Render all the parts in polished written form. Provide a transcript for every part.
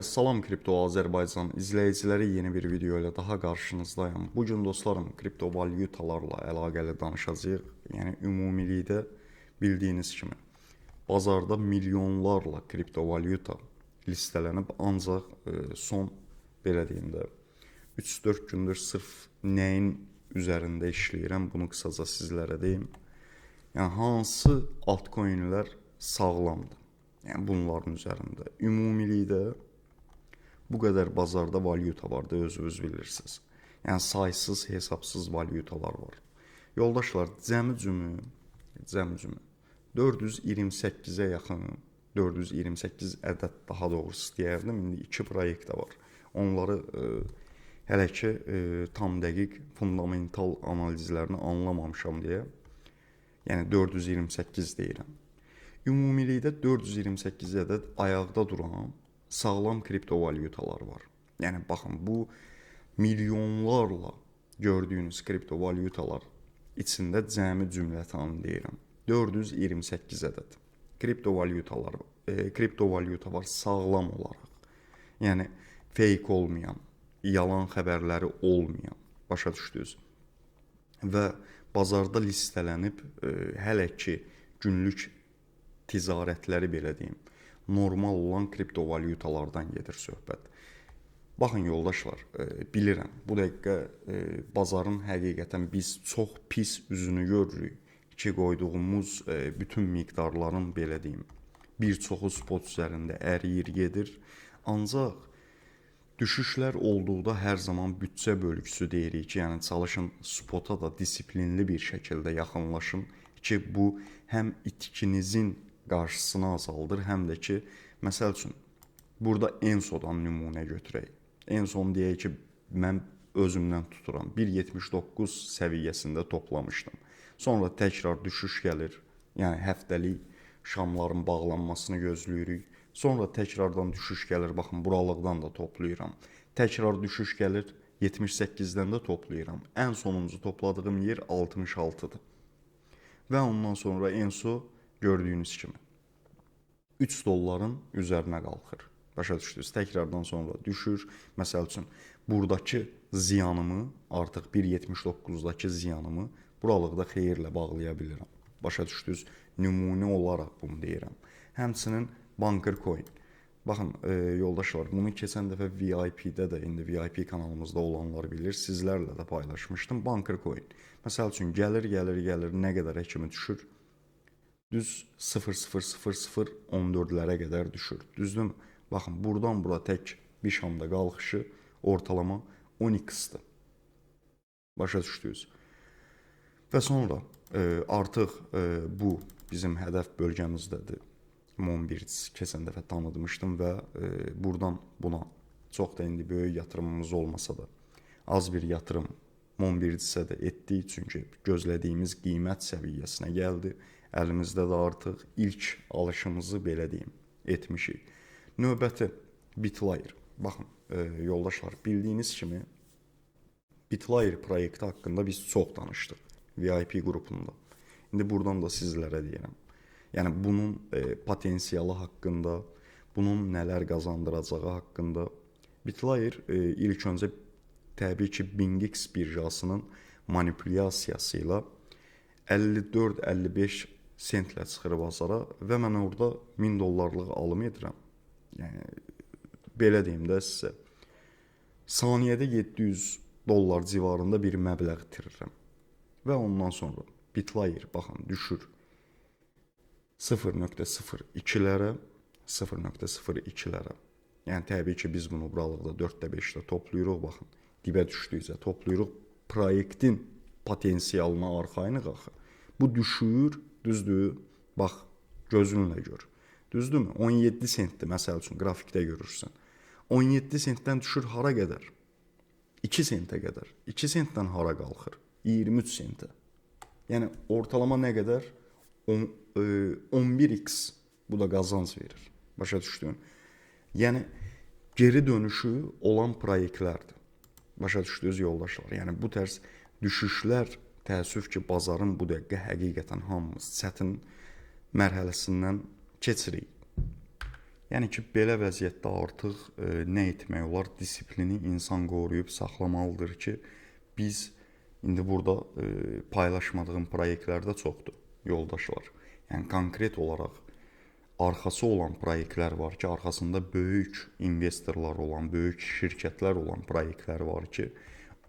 Salam Kripto Azərbaycan izləyiciləri, yeni bir video ilə daha qarşınızdayım. Bu gün dostlarım kriptovalyutalarla əlaqəli danışacağıq. Yəni ümumilikdə bildiyiniz kimi bazarda milyonlarla kriptovalyuta listelənib, ancaq son belə deyim də 3-4 gündür sırf nəyin üzərində işləyirəm, bunu qısaca sizlərə deyim. Yəni hansı altcoinlər sağlamdır? Yəni bunların üzərində ümumilikdə bu qədər bazarda valyuta vardı, özünüz bilirsiniz. Yəni saysız, hesabsız valyutalar var. Yoldaşlar, cəmi-cümü 428-ə yaxın, 428 ədəd daha doğrusu deyərdim. İndi 2 proyektə var. Onları hələ ki tam dəqiq fundamental analizlərini anlamamışam deyə, yəni 428 deyirəm. Ümumilikdə 428 ədəd ayaqda duran sağlam kriptovalyutalar var. Yəni baxın, bu milyonlarla gördüyünüz kriptovalyutalar içində cəmi cümlətanı deyirəm. 428 ədəd kriptovalyuta var sağlam olaraq. Yəni fake olmayan, yalan xəbərləri olmayan, başa düşdünüz. Və bazarda listelənib hələ ki günlük ticarətləri belə deyim, normal olan kriptovalyutalardan gedir söhbət. Baxın yoldaşlar, bilirəm, bu dəqiqə bazarın həqiqətən biz çox pis üzünü görürük ki, qoyduğumuz bütün miqdarların belə deyim, bir çoxu spot üzərində əriyir gedir. Ancaq düşüşlər olduqda hər zaman büdcə bölgüsü deyirik ki, yəni çalışın spota da disiplinli bir şəkildə yaxınlaşın ki, bu həm itkinizin qarşısını azaldır, həm də ki, məsəl üçün, burada ENSO-dan nümunə götürək. ENSO-nu deyək ki, mən özümdən tuturam, 1.79 səviyyəsində toplamışdım. Sonra təkrar düşüş gəlir, yəni həftəlik şamların bağlanmasını gözləyirik. Sonra təkrardan düşüş gəlir, baxın, buralıqdan da toplayıram. Təkrar düşüş gəlir, 78-dən də toplayıram. Ən sonuncu topladığım yer 66-dır. Və ondan sonra ENSO gördüyünüz kimi 3 dolların üzərinə qalxır. Başa düşdünüz. Təkrardan sonra düşür. Məsəl üçün, buradakı ziyanımı, artıq 1.79-dakı ziyanımı buralıqda xeyirlə bağlaya bilirəm. Başa düşdünüz. Nümunə olaraq bunu deyirəm. Həmçinin Banker Coin. Baxın, yoldaşlar, bunu keçən dəfə VIP-də də, indi VIP kanalımızda olanlar bilir, sizlərlə də paylaşmışdım. Banker Coin. Məsəl üçün, gəlir, nə qədər kimi düşür? Düz 0.00014'lərə qədər düşür. Düzdür mü? Baxın, buradan bura tək bir şamda qalxışı ortalama 10x-dir. Başa düşdünüz. Və sonra artıq bu bizim hədəf bölgəmizdədir. Monbirds keçən dəfə tanıtmışdım və buradan buna çox da indi böyük yatırımımız olmasa da az bir yatırım Monbirdsə də etdik, çünki gözlədiyimiz qiymət səviyyəsinə gəldi. Əlimizdə də artıq ilk alışımızı belə deyim, etmişik. Növbəti Bitlayer. Baxın, yoldaşlar, bildiyiniz kimi Bitlayer proyekti haqqında biz çox danışdıq VIP qrupunda. İndi buradan da sizlərə deyirəm. Yəni bunun potensialı haqqında, bunun nələr qazandıracağı haqqında. Bitlayer ilk öncə təbii ki BingX birjasının manipulyasiyası ilə 54-55 sentlə çıxır bazara və mən orada 1000 dollarlıq alım edirəm. Yəni, belə deyim də sizə, saniyədə 700 dollar civarında bir məbləğ itirirəm. Və ondan sonra Bitlayer, baxın, düşür 0.02-lərə, 0.02-lərə. Yəni, təbii ki, biz bunu buralıqda 4-də 5-də toplayırıq, baxın, dibə düşdükcə toplayırıq, proyektin potensialına arxayınıq axı. Bu düşür, düzdür, bax, gözünlə gör. Düzdürmü? 17 sentdir, məsəl üçün, qrafikdə görürsən. 17 sentdən düşür hara qədər? 2 sentə qədər. 2 sentdən hara qalxır? 23 sentə. Yəni, ortalama nə qədər? 11x bu da qazanc verir. Başa düşdün? Yəni, geri dönüşü olan proyektlərdir. Başa düşdünüz yoldaşlar? Yəni, bu tərz düşüşlər təəssüf ki, bazarın bu dəqiqə həqiqətən hamımız çətin mərhələsindən keçirik. Yəni ki, belə vəziyyətdə artıq nə etmək olar? Disiplini insan qoruyub saxlamalıdır ki, biz indi burada paylaşmadığım layihələr də çoxdur, yoldaşlar. Yəni konkret olaraq arxası olan layihələr var ki, arxasında böyük investorlar olan, böyük şirkətlər olan layihələr var ki,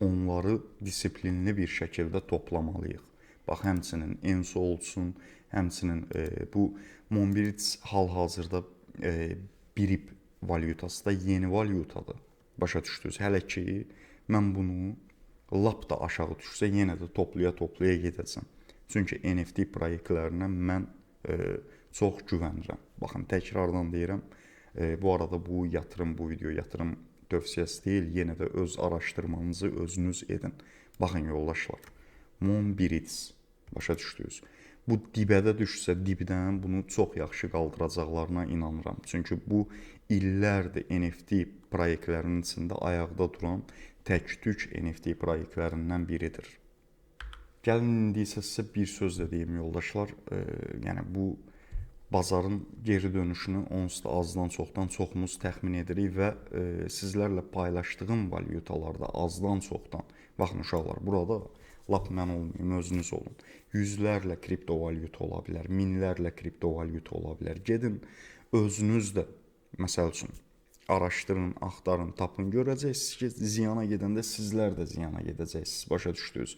onları disiplinli bir şəkildə toplamalıyıq. Bax, həmçinin ENSO olsun, həmçinin bu Monbirits hal-hazırda birib valyutası da yeni valyutadır. Başa düşdünüz? Hələ ki, mən bunu lap da aşağı düşsə yenə də toplaya gedəcəm. Çünki NFT layihələrinə mən çox güvənirəm. Baxın, təkrardan deyirəm, bu arada bu video yatırım tövsiyəsi deyil, yenə də öz araşdırmanızı özünüz edin. Baxın yoldaşlar, Monbirits, başa düşdünüz? Bu dibədə düşsə dibdən bunu çox yaxşı qaldıracaqlarına inanıram. Çünki bu illərdir NFT layihələrinin içində ayaqda duran tək-tük NFT layihələrindən biridir. Gəlin indi isə sizə bir söz də deyim yoldaşlar. Yəni bu bazarın geri dönüşünü onsuz da azdan çoxdan çoxumuz təxmin edirik və sizlərlə paylaşdığım valyutalarda azdan çoxdan, baxın uşaqlar, burada lap mən olmayım, özünüz olun. Yüzlərlə kriptovalyuta ola bilər, minlərlə kriptovalyuta ola bilər. Gedin, özünüz də, məsəl üçün, araşdırın, axtarın, tapın, görəcəksiniz ki, ziyana gedəndə sizlər də ziyana gedəcəksiniz, başa düşdünüz.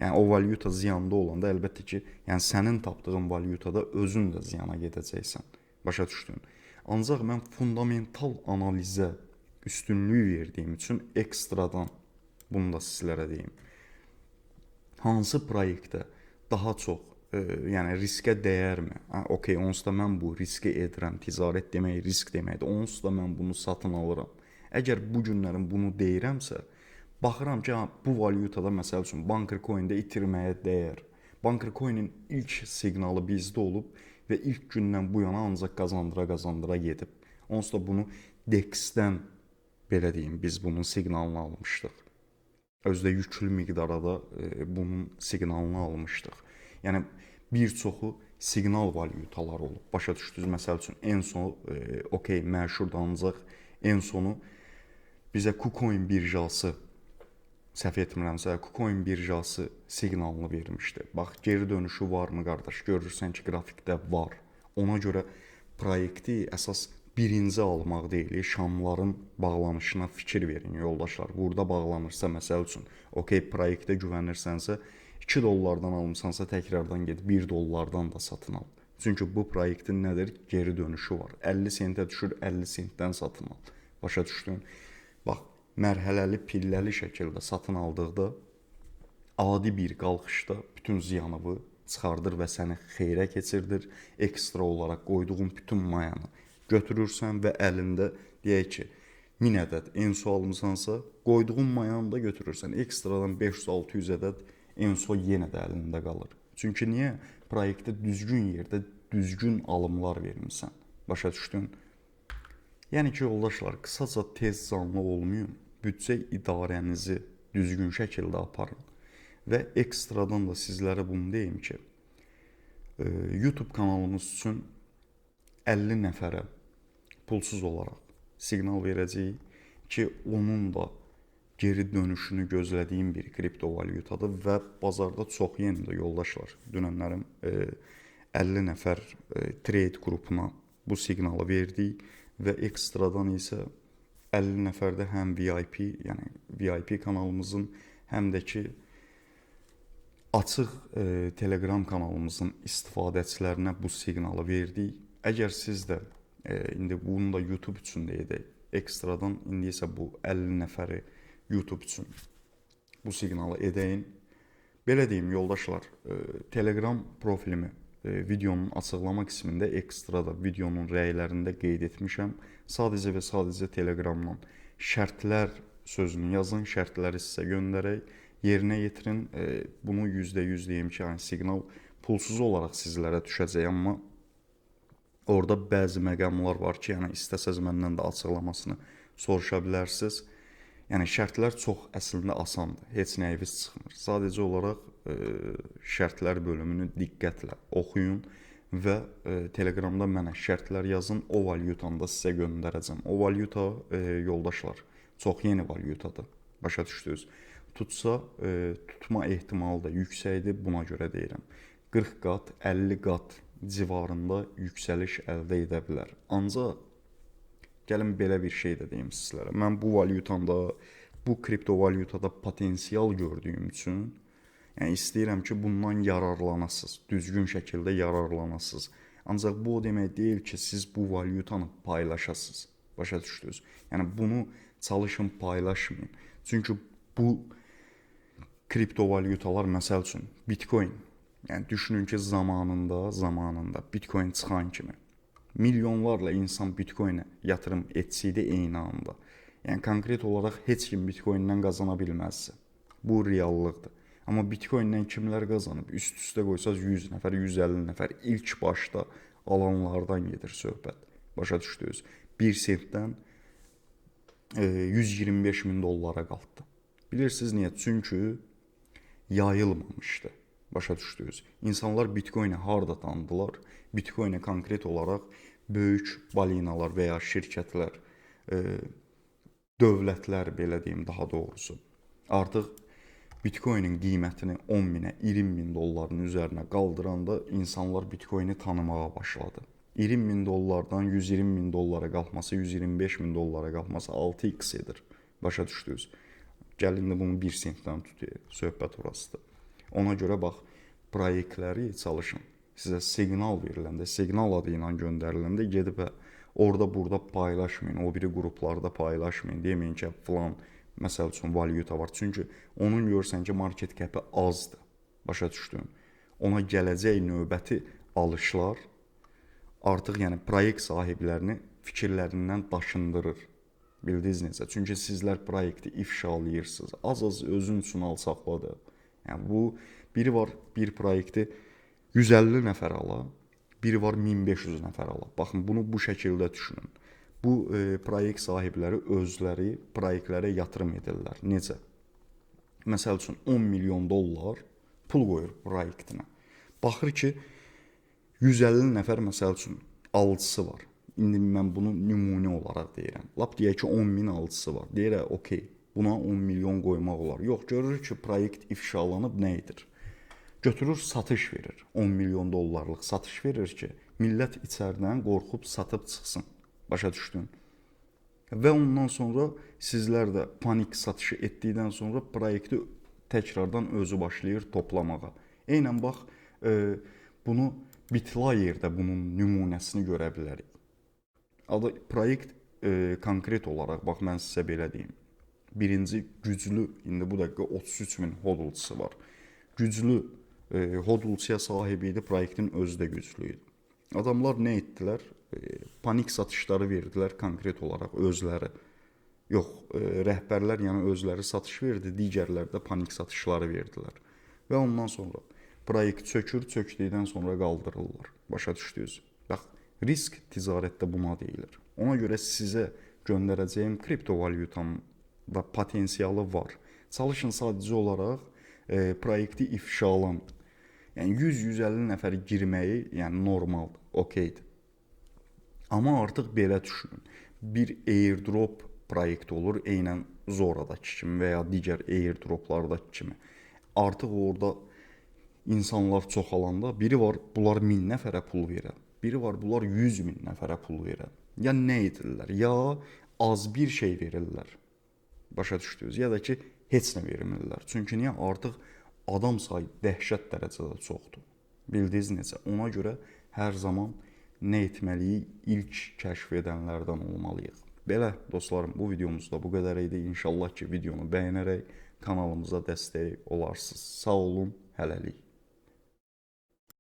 Yəni, o valyuta ziyanda olanda, əlbəttə ki, yəni sənin tapdığın valyutada özün də ziyana gedəcəksən, başa düşdün. Ancaq mən fundamental analizə üstünlük verdiyim üçün ekstradan bunu da sizlərə deyim. Hansı layihədə daha çox, yəni riskə dəyərmi? Okey, onsuz da mən bu riski edirəm, ticarət demək, risk deməkdir. Onsuz da mən bunu satın alıram. Əgər bu günlərin bunu deyirəmsə, baxıram ki, bu valyutada məsəl üçün Banker Coin-də itirməyə dəyər. Banker Coin-in ilk siqnalı bizdə olub və ilk gündən bu yana ancaq qazandıra gedib. Onsuz da bunu DEX-dən, belə deyim, biz bunun siqnalını almışdıq. Özdə yüklü miqdarda bunun siqnalını almışdıq. Yəni, bir çoxu siqnal valyutalar olub. Başa düşdünüz, məsəl üçün, ENSO, okey, məşhurdur, ancaq ENSO-nu bizə KuCoin birjası, səhv etmirəmsə, KuCoin birjası siqnalını vermişdi. Bax, geri dönüşü varmı, qardaş? Görürsən ki, qrafikdə var. Ona görə proyekti əsas birinci almaq deyil, şamların bağlanışına fikir verin, yoldaşlar. Burada bağlanırsa, məsəl üçün, okey, proyektə güvənirsənsə, $2 almışsansa, təkrardan get, $1 da satın al. Çünki bu proyektin nədir? Geri dönüşü var. 50 sentə düşür, 50 sentdən satın al. Başa düşdün? Bax, mərhələli, pilləli şəkildə satın aldıqda, adi bir qalxışda bütün ziyanını çıxardır və səni xeyrə keçirdir. Ekstra olaraq qoyduğun bütün mayanı götürürsən və əlində, deyək ki, 1000 ədəd ENSO almışsansa, qoyduğun mayanı da götürürsən. Ekstradan 500-600 ədəd ENSO yenə də əlində qalır. Çünki niyə? Proyektdə düzgün yerdə düzgün alımlar vermişsən. Başa düşdün? Yəni ki, yoldaşlar, qısaca tez canlı olmayın. Büdcə idarənizi düzgün şəkildə aparın. Və ekstradan da sizlərə bunu deyim ki, YouTube kanalımız üçün 50 nəfərə pulsuz olaraq siqnal verəcəyik ki, onun da geri dönüşünü gözlədiyim bir kriptovalyutadır və bazarda çox yenidir yoldaşlar. Dünənlərim 50 nəfər trade qrupuna bu siqnalı verdik və ekstradan isə 50 nəfərdə həm VIP, yəni VIP kanalımızın, həm də ki açıq Telegram kanalımızın istifadəçilərinə bu siqnalı verdik. Əgər siz də indi bunu da YouTube üçün də edək. Ekstradan indi isə bu 50 nəfəri YouTube üçün bu siqnalı edəyin. Belə deyim yoldaşlar, Telegram profilimi videonun açıqlama qismində ekstra da videonun rəylərində qeyd etmişəm. Sadəcə və sadəcə Telegramdan şərtlər sözünü yazın, şərtləri sizə göndərək, yerinə yetirin. Bunu %100 deyim ki, yəni siqnal pulsuz olaraq sizlərə düşəcək, amma orada bəzi məqamlar var ki, yəni istəsəz məndən də açıqlamasını soruşa bilərsiniz. Yəni şərtlər çox əslində asandır, heç nəyiniz çıxmır. Sadəcə olaraq şərtlər bölümünü diqqətlə oxuyun və Telegramda mənə şərtlər yazın, o valyutanı da sizə göndərəcəm. O valyuta yoldaşlar çox yeni valyutadır. Başa düşdünüz? Tutsa tutma ehtimalı da yüksəkdir, buna görə deyirəm. 40 qat, 50 qat civarında yüksəliş əldə edə bilər. Ancaq gəlin belə bir şey də deyim sizlərə. Mən bu valyutanda, bu kriptovalyutada potensial gördüyüm üçün, yəni istəyirəm ki, bundan yararlanasınız, düzgün şəkildə yararlanasınız. Ancaq bu o demək deyil ki, siz bu valyutanı paylaşasınız. Başa düşdünüz? Yəni bunu çalışın paylaşmayın. Çünki bu kriptovalyutalar, məsəl üçün Bitcoin, yəni düşünün ki, zamanında Bitcoin çıxan kimi milyonlarla insan Bitcoinə yatırım etsəydi eyni anda. Yəni konkret olaraq heç kim Bitcoindən qazana bilməzsə. Bu reallıqdır. Amma Bitcoindən kimlər qazanıb? Üst-üstə qoysaz 100 nəfər, 150 nəfər ilk başda alanlardan gedir söhbət. Başa düşdünüz? 1 sentdən 125 min dollara qalxdı. Bilirsiniz niyə? Çünki yayılmamışdı. Başa düşdünüz? İnsanlar Bitcoin'i harda tanıdılar? Bitcoin'i konkret olaraq böyük balinalar və ya şirkətlər, dövlətlər belə deyim daha doğrusu. Artıq Bitcoin'in qiymətini 10 minə, 20 min dolların üzərinə qaldıranda insanlar Bitcoin'i tanımağa başladı. 20 min dollardan 120 min dollara qalxması, 125 min dollara qalxması 6x edir. Başa düşdünüz? Gəlin də bunu 1 sentdən tutuyaq. Söhbət orasıdır. Ona görə bax, proyektləri çalışın. Sizə siqnal veriləndə, siqnal adı ilə göndəriləndə gedib orada burada paylaşmayın. O biri qruplarda paylaşmayın. Deməyin ki, falan məsəl üçün valyuta var. Çünki onun görürsən ki, market cap'i azdır. Başa düşdün? Ona gələcək növbəti alışlar artıq yəni proyekt sahiblərini fikirlərindən daşındırır. Bildiniz necə? Çünki sizlər proyekti ifşalayırsınız. Az özün üçün al saxladı. Yəni bu biri var bir proyekti 150 nəfər ala, biri var 1500 nəfər ala. Baxın bunu bu şəkildə düşünün. Bu proyekt sahibləri özləri proyektlərə yatırım edirlər. Necə? Məsəl üçün 10 milyon dollar pul qoyur proyektinə. Baxır ki 150 nəfər məsəl üçün alıcısı var. İndi mən bunu nümunə olaraq deyirəm. Lap deyək ki 10 min alıcısı var. Deyir okey, buna 10 milyon qoymaq olar. Yox, görür ki proyekt ifşalanıb nə edir? Götürür satış verir. 10 milyon dollarlıq satış verir ki, millət içəridən qorxub satıb çıxsın. Başa düşdün? Və ondan sonra sizlər də panik satışı etdikdən sonra proyekti təkrardan özü başlayır toplamağa. Eynən bax, bunu Bitlayerdə bunun nümunəsini görə bilərik. Adı proyekt konkret olaraq, bax mən sizə belə deyim. Birinci güclü, indi bu dəqiqə 33 min hodlçusu var. Güclü hodlçuya sahib idi, proyektin özü də güclü idi. Adamlar nə etdilər? Panik satışları verdilər konkret olaraq özləri. Yox, rəhbərlər yəni özləri satış verdi, digərlər də panik satışları verdilər. Və ondan sonra proyekt çökür, çökdükdən sonra qaldırırlar. Başa düşdünüz? Bax, risk ticarətdə buna deyilir. Ona görə sizə göndərəcəyim kriptovalyutanın da potensialı var. Çalışın sadəcə olaraq proyekti ifşalan. Yəni 100-150 nəfər girməyi yəni normaldır, okeydir. Amma artıq belə düşünün. Bir airdrop proyekti olur, eynən Zoradakı kimi və ya digər airdroplardakı kimi. Artıq orada insanlar çoxalanda biri var, bunlar 1000 nəfərə pul verər. Biri var, bunlar 100 min nəfərə pul verər. Ya nə edirlər? Ya az bir şey verirlər. Başa düşdünüz? Ya da ki, heç nə vermirlər. Çünki niyə? Artıq adam sayı dəhşət dərəcədə çoxdur. Bildiniz necə? Ona görə hər zaman nə etməliyik? İlk kəşf edənlərdən olmalıyıq. Belə dostlarım, bu videomuzda bu qədər idi. İnşallah ki, videonu bəyənərək kanalımıza dəstək olarsınız. Sağ olun, hələlik.